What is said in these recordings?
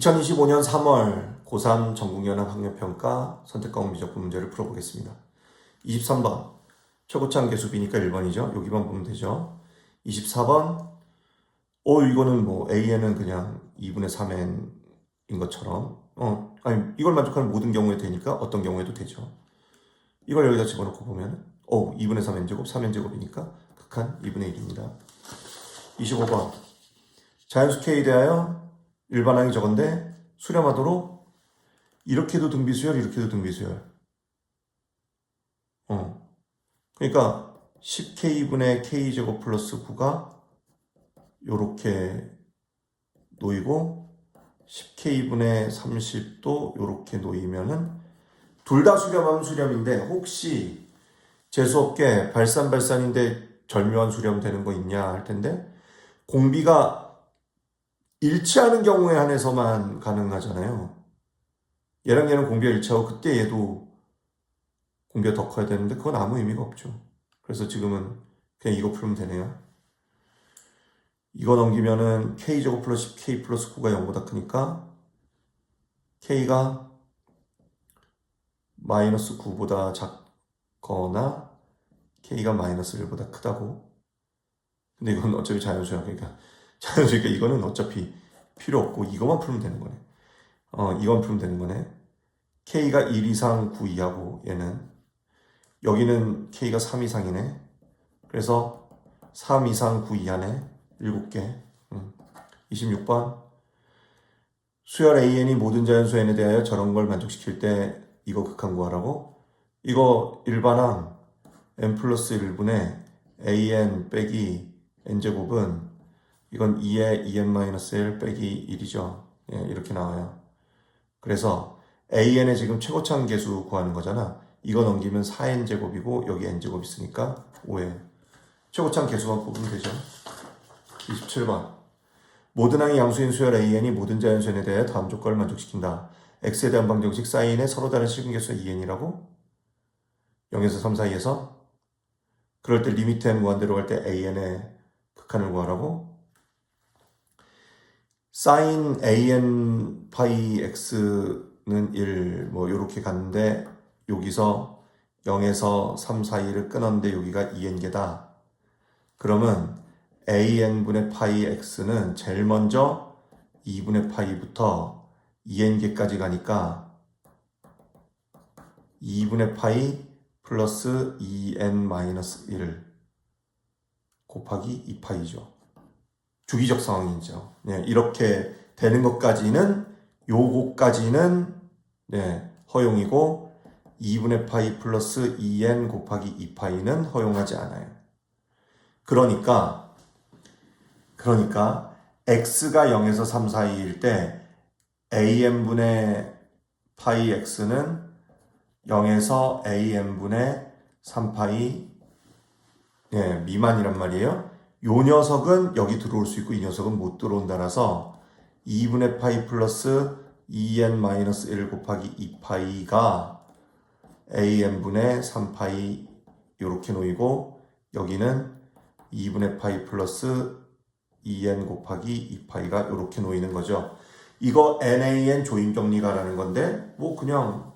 2025년 3월 고3 전국연합 학력평가 선택과목 미적분 문제를 풀어보겠습니다. 23번 최고차항 계수비니까 1번이죠. 여기만 보면 되죠. 24번 이거는 뭐 AN은 그냥 2분의 3n인 것처럼 아니 이걸 만족하는 모든 경우에 되니까 어떤 경우에도 되죠. 이걸 여기다 집어넣고 보면 2분의 3n제곱 3n제곱이니까 극한 2분의 1입니다. 25번 자연수 K에 대하여 일반항이 저건데 수렴하도록 이렇게도 등비수열 이렇게도 등비수열 그러니까 10K분의 K제곱 플러스 9가 요렇게 놓이고 10K분의 30도 요렇게 놓이면은 둘 다 수렴하면 수렴인데 혹시 재수없게 발산인데 절묘한 수렴 되는 거 있냐 할 텐데 공비가 일치하는 경우에 한해서만 가능하잖아요. 얘랑 얘는 공비가 일치하고 그때 얘도 공비가 더 커야 되는데 그건 아무 의미가 없죠. 그래서 지금은 그냥 이거 풀면 되네요. 이거 넘기면은 K제곱 플러스 K 플러스 9가 0보다 크니까 K가 마이너스 9보다 작거나 K가 마이너스 1보다 크다고. 근데 이건 어차피 자연수야. 그러니까 자연수니까 이거는 어차피 필요 없고 이거만 풀면 되는 거네. 이건 풀면 되는 거네. K가 1 이상 9 이하고 얘는 여기는 K가 3 이상이네. 그래서 3 이상 9 이하네. 7개. 26번 수열 AN이 모든 자연수 N에 대하여 저런 걸 만족시킬 때 이거 극한 구하라고? 이거 일반항 N 플러스 1분의 AN 빼기 N제곱은 이건 2의 2n-1 빼기 1이죠. 예, 이렇게 나와요. 그래서 AN의 지금 최고차항 계수 구하는 거잖아. 이거 넘기면 4n제곱이고 여기 n제곱 있으니까 5예요. 최고차항 계수만 뽑으면 되죠. 27번 모든 항의 양수인 수열 AN이 모든 자연수 N에 대해 다음 조건을 만족시킨다. X에 대한 방정식 사인의 서로 다른 실근계수가 2n이라고? 0에서 3 사이에서? 그럴 때 리미트 n 무한대로 갈 때 AN의 극한을 구하라고? 사인 an 파이 x는 1 뭐 요렇게 갔는데 여기서 0에서 3 사이를 끊었는데 여기가 2n개다. 그러면 an분의 파이 x는 제일 먼저 2분의 파이부터 2n개까지 가니까 2분의 파이 플러스 2n-1 곱하기 2파이죠. 주기적 상황이죠. 네, 이렇게 되는 것까지는 요거까지는 허용이고 2분의 파이 플러스 2n 곱하기 2파이는 허용하지 않아요. 그러니까 x가 0에서 3 사이일 때 an분의 파이 x는 0에서 an분의 3파이 미만이란 말이에요. 요 녀석은 여기 들어올 수 있고 이 녀석은 못 들어온다라서 2분의 파이 플러스 2n-1 곱하기 2파이가 an분의 3파이 요렇게 놓이고 여기는 2분의 파이 플러스 2n 곱하기 2파이가 요렇게 놓이는 거죠. 이거 NaN 조임정리가라는 건데 뭐 그냥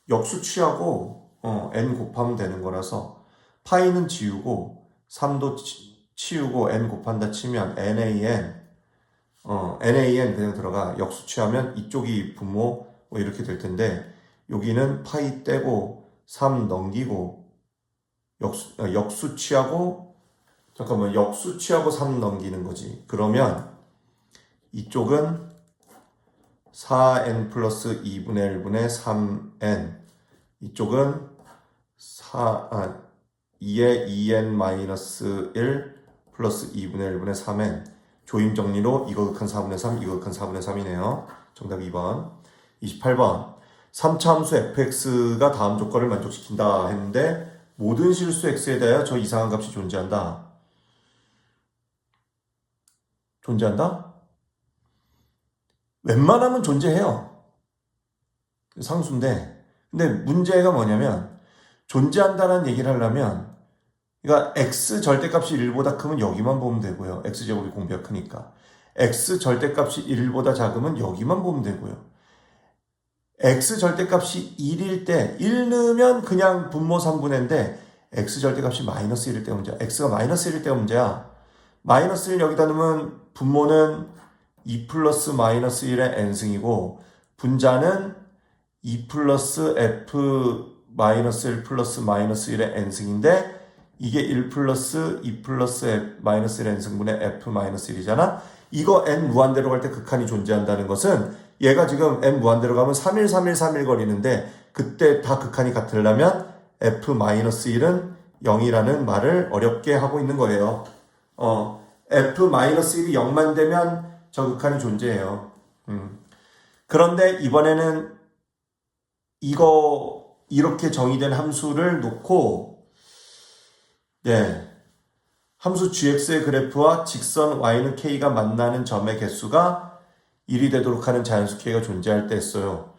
역수 취하고 n 곱하면 되는 거라서 파이는 지우고 3도 치우고 n 곱한다 치면 NaN 그냥 들어가 역수 취하면 이쪽이 분모 뭐 이렇게 될 텐데 여기는 파이 떼고 3 넘기고 역수 취하고 역수 취하고 3 넘기는 거지. 그러면 이쪽은 4n 플러스 2분의 1분의 3n 이쪽은 2의 2n-1 플러스 2분의 1분의 3n 조임 정리로 이거 극한 4분의 3 이거 극한 4분의 3이네요. 정답 2번. 28번 3차 함수 fx가 다음 조건을 만족시킨다 했는데 모든 실수 x에 대하여 저 이상한 값이 존재한다. 웬만하면 존재해요. 상수인데 근데 문제가 뭐냐면 존재한다는 얘기를 하려면 그러니까 x 절대값이 1보다 크면 여기만 보면 되고요. x제곱이 공비가 크니까 x 절대값이 1보다 작으면 여기만 보면 되고요. x 절대값이 1일 때 1 넣으면 그냥 분모 3분의인데 x 절대값이 마이너스 1일 때 문제야. x가 마이너스 1일 때 문제야. 마이너스 1 여기다 넣으면 분모는 2 플러스 마이너스 1의 n승이고 분자는 2 플러스 f 마이너스 1 플러스 마이너스 1의 n승인데 이게 1 플러스 2 플러스 f 마이너스 1 n승분의 f 마이너스 1이잖아. 이거 n 무한대로 갈 때 극한이 존재한다는 것은 얘가 지금 n 무한대로 가면 3일 3일 3일 거리는데 그때 다 극한이 같으려면 f 마이너스 1은 0이라는 말을 어렵게 하고 있는 거예요. f 마이너스 1이 0만 되면 저 극한이 존재해요. 그런데 이번에는 이거 이렇게 정의된 함수를 놓고 함수 gx의 그래프와 직선 y는 k가 만나는 점의 개수가 1이 되도록 하는 자연수 k가 존재할 때 했어요.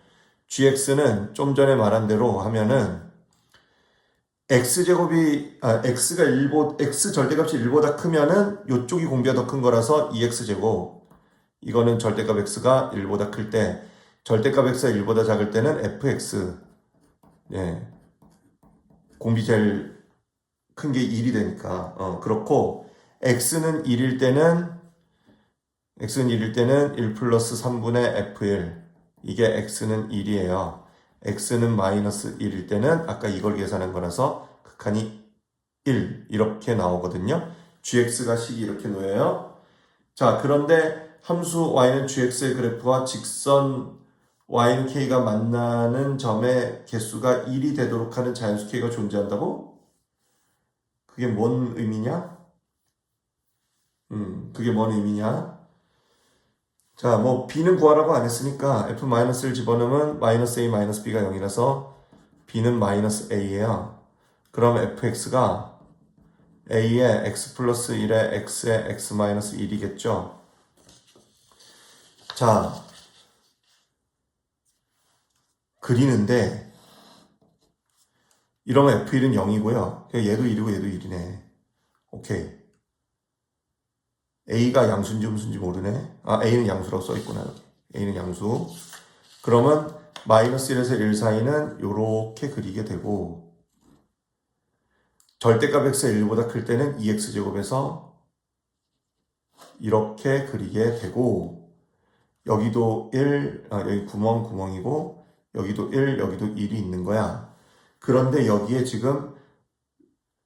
gx는 좀 전에 말한 대로 하면은 x제곱이 x가 x 절대값이 1보다 크면은 요쪽이 공비가 더 큰 거라서 2x제곱. 이거는 절대값 x가 1보다 클 때, 절대값 x가 1보다 작을 때는 fx. 공비 제일 큰 게 1이 되니까. 그렇고 x는 1일 때는 1 플러스 3분의 f1. 이게 x는 1이에요. x는 마이너스 1일 때는 아까 이걸 계산한 거라서 극한이 1 이렇게 나오거든요. gx가 식이 이렇게 놓여요. 자, 그런데 함수 y는 gx의 그래프와 직선 y는 k가 만나는 점의 개수가 1이 되도록 하는 자연수 k가 존재한다고? 그게 뭔 의미냐? 그게 뭔 의미냐? 자, 뭐 b는 구하라고 안 했으니까 f-를 집어넣으면 마이너스 a 마이너스 b가 0이라서 b는 마이너스 a예요. 그럼 fx가 a의 x 플러스 1의 x의 x 마이너스 1이겠죠? 자, 그리는데 이러면 f1은 0이고요. 얘도 1이고 얘도 1이네. 오케이. a가 양수인지 음수인지 모르네. a는 양수라고 써있구나. 여기. a는 양수. 그러면 마이너스 1에서 1 사이는 이렇게 그리게 되고 절대값 x가 1보다 클 때는 2x제곱에서 이렇게 그리게 되고 여기도 1, 여기 구멍이고 여기도 1, 여기도 1이 있는 거야. 그런데 여기에 지금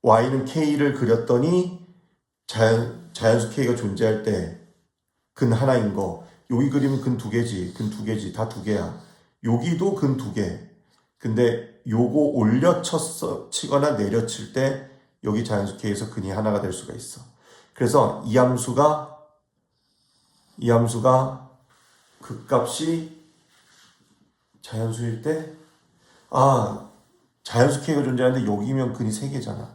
y는 k를 그렸더니 자연수 k가 존재할 때 근 하나인 거. 여기 그리면 근 2개지. 근 2개지. 다 2개야. 여기도 근 2개. 근데 요거 치거나 내려칠 때 여기 자연수 k에서 근이 하나가 될 수가 있어. 그래서 이 함수가 극값이 자연수일 때 자연수 k가 존재하는데 여기면 근이 3개잖아.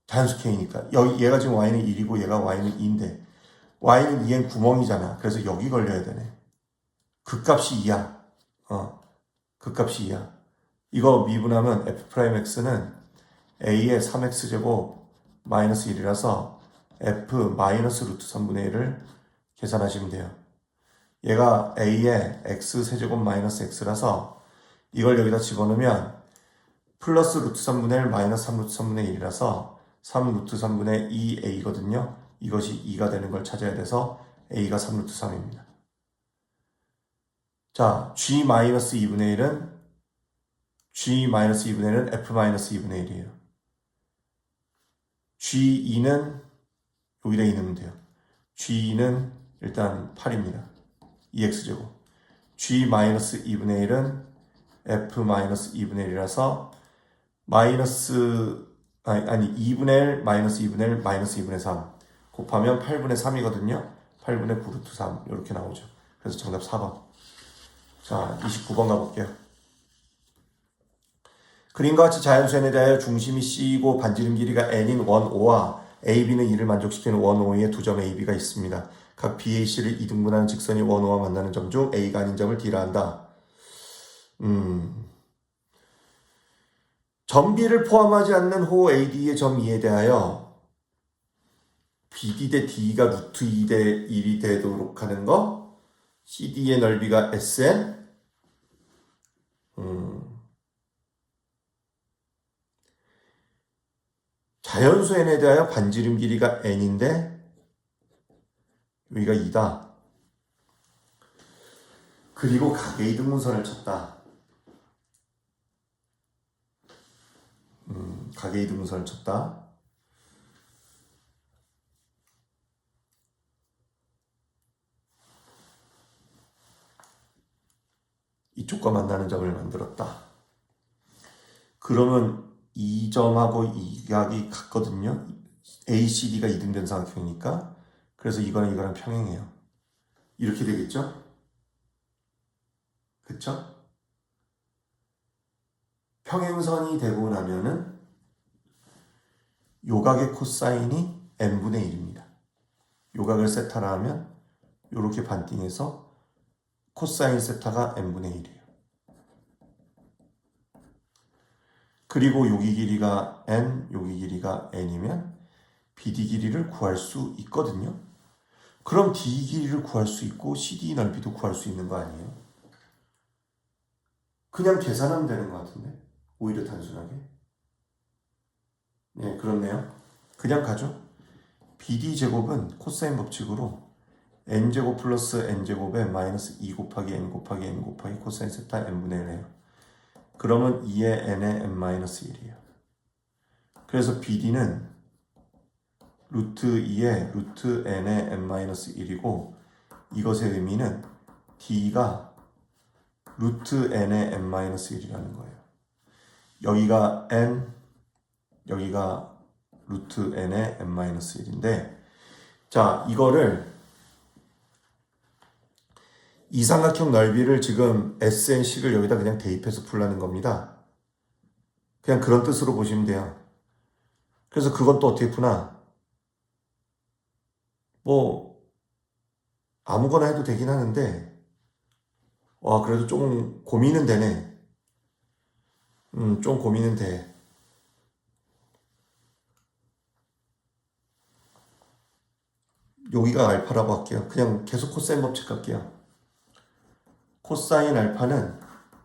자연수 k니까. 얘가 지금 y는 1이고 얘가 y는 2인데 y는 2엔 구멍이잖아. 그래서 여기 걸려야 되네. 극값이 2야. 극값이 2야. 이거 미분하면 f'x는 a의 3x제곱 마이너스 1이라서 f 마이너스 루트 3분의 1을 계산하시면 돼요. 얘가 a의 x 세제곱 마이너스 x라서 이걸 여기다 집어넣으면 플러스 루트 3분의 1 마이너스 3 루트 3분의 1이라서 3 루트 3분의 2a거든요. 이것이 2가 되는 걸 찾아야 돼서 a가 3 루트 3입니다. 자, g-2분의 1은 f-2분의 1이에요. g2는 여기다 2 넣으면 돼요. g2는 일단 8입니다. 2x제곱. g-2분의 1은 f-2분의 1이라서 마이너스 2분의 1 마이너스 2분의 1 마이너스 2분의 3 곱하면 8분의 3이거든요. 8분의 9루트 3 이렇게 나오죠. 그래서 정답 4번. 자, 29번 가볼게요. 그림과 같이 자연수 n에 대하여 중심이 C이고 반지름 길이가 n인 원 O와 AB는 이를 만족시키는 원 O의 두 점 AB가 있습니다. 각 BA, C를 이등분하는 직선이 원 O와 만나는 점 중 A가 아닌 점을 D라 한다. 점 B를 포함하지 않는 호 AD의 점 E에 대하여 BD 대 D가 루트 2 대 1이 되도록 하는 거, CD의 넓이가 SN, 자연수 n에 대하여 반지름 길이가 n인데 여기가 2다. 그리고 각의 이등분선을 쳤다. 각의 이등분선을 쳤다. 이쪽과 만나는 점을 만들었다. 그러면 이 점하고 이 각이 같거든요. ACD가 이등변 삼각형이니까. 그래서 이거는 이거랑 평행해요. 이렇게 되겠죠? 그쵸? 평행선이 되고 나면은 요각의 코사인이 n분의 1입니다. 요각을 세타라 하면 이렇게 반띵해서 코사인 세타가 n분의 1이에요. 그리고 여기 길이가 n, 여기 길이가 n이면 BD 길이를 구할 수 있거든요. 그럼 D 길이를 구할 수 있고 CD 넓이도 구할 수 있는 거 아니에요? 그냥 계산하면 되는 것 같은데? 오히려 단순하게. 네, 그렇네요. 그냥 가죠. BD 제곱은 코사인 법칙으로 n제곱 플러스 n제곱에 마이너스 2 곱하기 n 곱하기 n 곱하기 코사인 세타 n분의 1이에요. 그러면 2의 n의 n-1이에요. 그래서 BD는 루트 2의 루트 n의 n-1이고 이것의 의미는 D가 루트 n의 n-1이라는 거예요. 여기가 n, 여기가 루트 n의 n-1인데 자, 이거를 이 삼각형 넓이를 지금 SN식을 여기다 그냥 대입해서 풀라는 겁니다. 그냥 그런 뜻으로 보시면 돼요. 그래서 그건 또 어떻게 푸나? 뭐 아무거나 해도 되긴 하는데 와 그래도 좀 고민은 되네. 좀 고민은 돼. 여기가 알파라고 할게요. 그냥 계속 코사인 법칙 갈게요. 코사인 알파는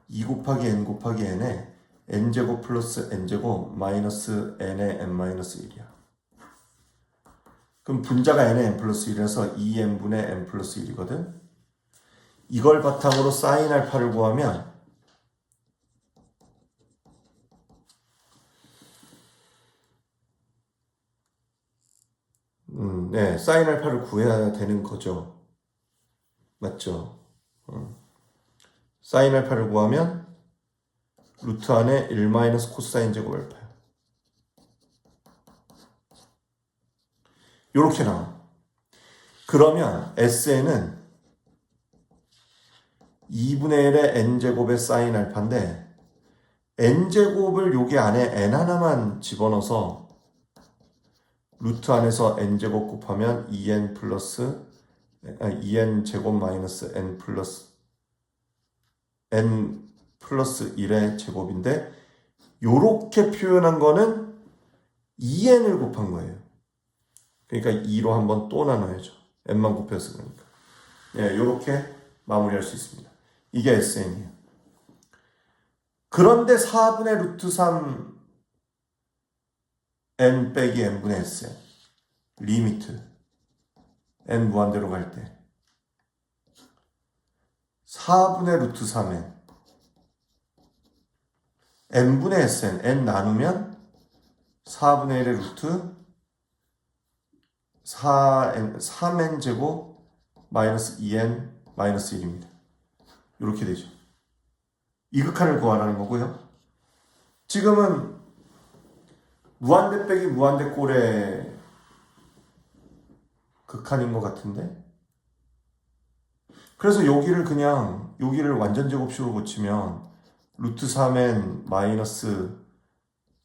2 곱하기 n 곱하기 n에 n제곱 플러스 n제곱 마이너스 n의 n-1이야. 그럼 분자가 n의 n 플러스 1이라서 2n분의 n 플러스 1이거든. 이걸 바탕으로 사인 알파를 구하면 네, 사인 알파를 구해야 되는 거죠. 맞죠? 사인 알파를 구하면 루트 안에 1 마이너스 코사인 제곱 알파야. 요렇게 나와. 그러면 SN은 2분의 1의 n제곱의 사인 알파인데 n제곱을 여기 안에 n 하나만 집어넣어서 루트 안에서 n제곱 곱하면 2n 플러스 2n 제곱 마이너스 n 플러스 1의 제곱인데 요렇게 표현한 거는 2n을 곱한 거예요. 그러니까 2로 한번 또 나눠야죠. n만 곱해서 그러니까. 예, 요렇게 마무리할 수 있습니다. 이게 SN이에요. 그런데 4분의 루트 3 n 빼기 n분의 SN 리미트 n 무한대로 갈 때 4분의 루트 3n n분의 SN n 나누면 4분의 1의 루트 3n 제곱 마이너스 2n 마이너스 1입니다. 이렇게 되죠. 이 극한을 구하라는 거고요. 지금은 무한대 빼기 무한대 꼴의 극한인 것 같은데 그래서 여기를 완전 제곱식으로 고치면 루트 3n 마이너스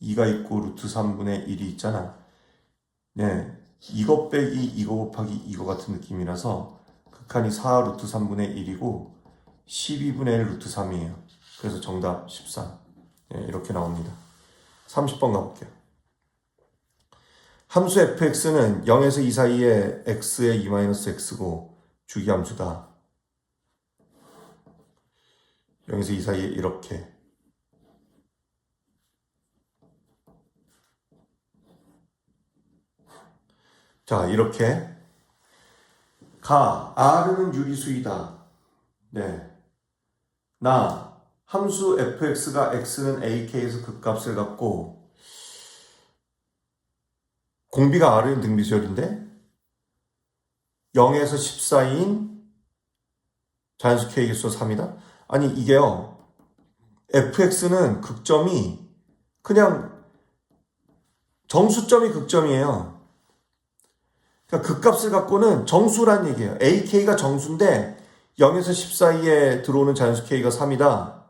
2가 있고 루트 3분의 1이 있잖아. 네, 이거 빼기 이거 곱하기 이거 같은 느낌이라서 극한이 4 루트 3분의 1이고 12분의 1 루트 3이에요. 그래서 정답 13. 네, 이렇게 나옵니다. 30번 가볼게요. 함수 fx는 0에서 2 사이에 x의 2-x고 주기함수다. 0에서 2 사이에 이렇게. 자, 이렇게 R은 유리수이다. 네. 함수 fx가 x는 ak에서 극값을 갖고 공비가 R은 등비수열인데 0에서 10 사이인 자연수 k의 수 3이다? 아니 이게요. fx는 극점이 그냥 정수점이 극점이에요. 그러니까 극값을 갖고는 정수란 얘기예요. ak가 정수인데 0에서 10 사이에 들어오는 자연수 k가 3이다.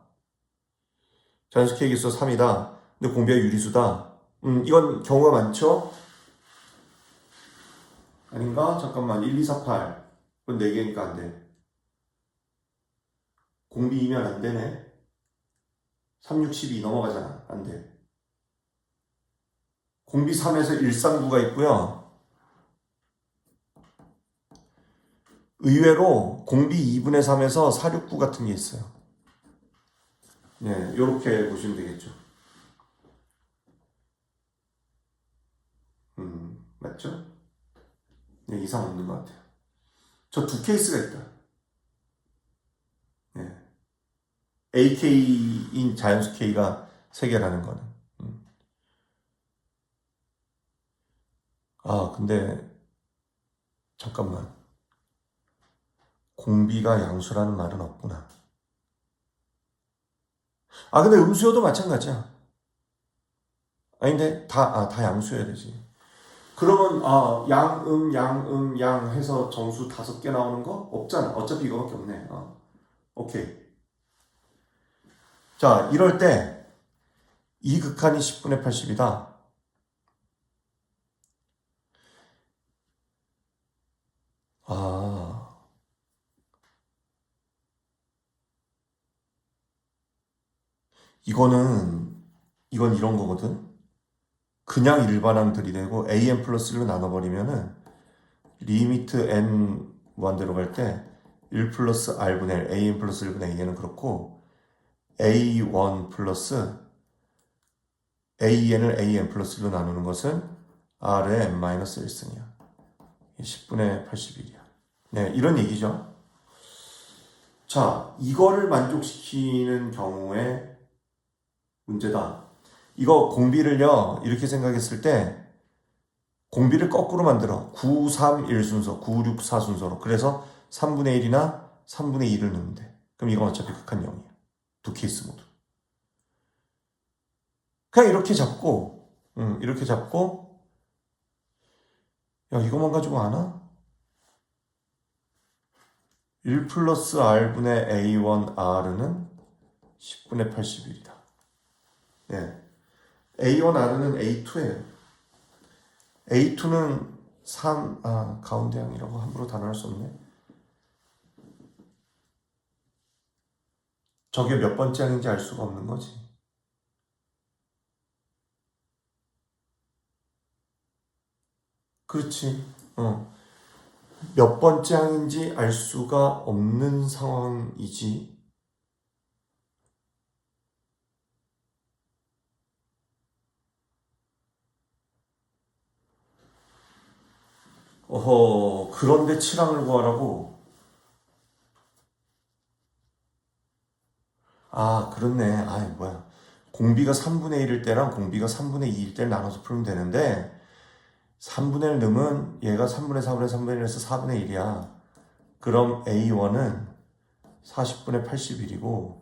자연수 k의 수 3이다. 근데 공비가 유리수다. 이건 경우가 많죠? 아닌가? 잠깐만. 1, 2, 4, 8. 그건 4개니까 안 돼. 공비 2면 안 되네. 3, 6, 12 넘어가잖아. 안 돼. 공비 3에서 139가 있고요. 의외로 공비 2분의 3에서 469 같은 게 있어요. 네, 요렇게 보시면 되겠죠. 맞죠? 네, 이상 없는 것 같아요. 저 두 케이스가 있다. 네. AK인 자연수 K가 3개라는 거는. 근데 잠깐만. 공비가 양수라는 말은 없구나. 근데 음수여도 마찬가지야. 아닌데 다 양수여야 되지. 그러면 양 해서 정수 5개 나오는 거 없잖아. 어차피 이거밖에 없네. 오케이. 자, 이럴 때 이 극한이 10분의 80이다. 이건 이런 거거든. 그냥 일반항 들이대고 an 플러스 1로 나눠버리면은 리미트 n 무한대로 갈 때 1 플러스 r분의 1, an 플러스 1분의 a는 그렇고 a1 플러스 an을 an 플러스 1로 나누는 것은 r의 n-1승이야. 10분의 81이야. 네, 이런 얘기죠. 자, 이거를 만족시키는 경우에 문제다. 이거 공비를요, 이렇게 생각했을 때 공비를 거꾸로 만들어. 9, 3, 1 순서, 9, 6, 4 순서로. 그래서 3분의 1이나 3분의 2를 넣으면 돼. 그럼 이건 어차피 극한 0이야. 두 케이스 모두. 그냥 이렇게 잡고, 야, 이것만 가지고 아나? 1 플러스 r분의 a1r는 10분의 81이다. 네. a1r는 a2예요. a2는 3, 가운데항이라고 함부로 단언할 수 없네. 저게 몇 번째 항인지 알 수가 없는 거지. 그렇지. 몇 번째 항인지 알 수가 없는 상황이지. 그런데 7항을 구하라고? 그렇네. 뭐야. 공비가 3분의 1일 때랑 공비가 3분의 2일 때를 나눠서 풀면 되는데, 3분의 1 넣으면 얘가 3분의 4분의 3분의 1에서 4분의 1이야. 그럼 A1은 40분의 81이고,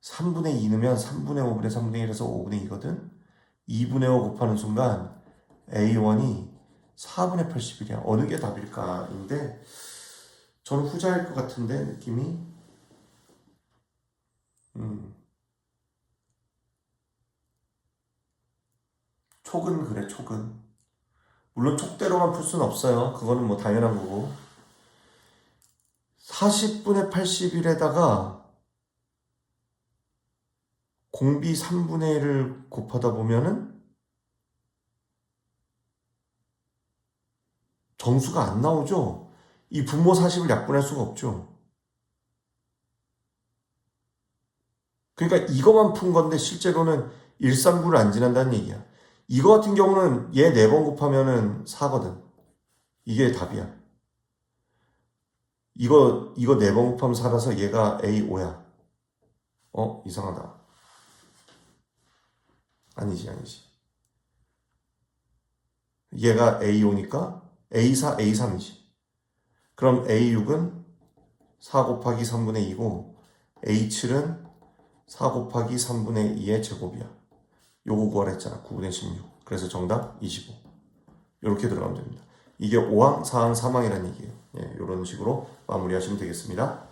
3분의 2 넣으면 3분의 5분의 3분의 1에서 5분의 2거든? 2분의 5 곱하는 순간 A1이 4분의 81이야. 어느 게 답일까인데, 저는 후자일 것 같은데, 느낌이. 촉은 그래, 촉은. 물론 촉대로만 풀 수는 없어요. 그거는 뭐 당연한 거고. 40분의 81에다가 공비 3분의 1을 곱하다 보면은 정수가 안 나오죠. 이 분모 40을 약분할 수가 없죠. 그러니까 이거만 푼 건데 실제로는 139를 안 지난다는 얘기야. 이거 같은 경우는 얘 4번 곱하면은 4거든. 이게 답이야. 이거 4번 곱하면 4라서 얘가 A5야. 이상하다. 아니지. 얘가 A5니까 A4, A3이지. 그럼 A6은 4 곱하기 3분의 2고 A7은 4 곱하기 3분의 2의 제곱이야. 요거 구하라 했잖아. 9분의 16. 그래서 정답 25. 이렇게 들어가면 됩니다. 이게 5항, 4항, 3항이라는 얘기예요. 예, 이런 식으로 마무리하시면 되겠습니다.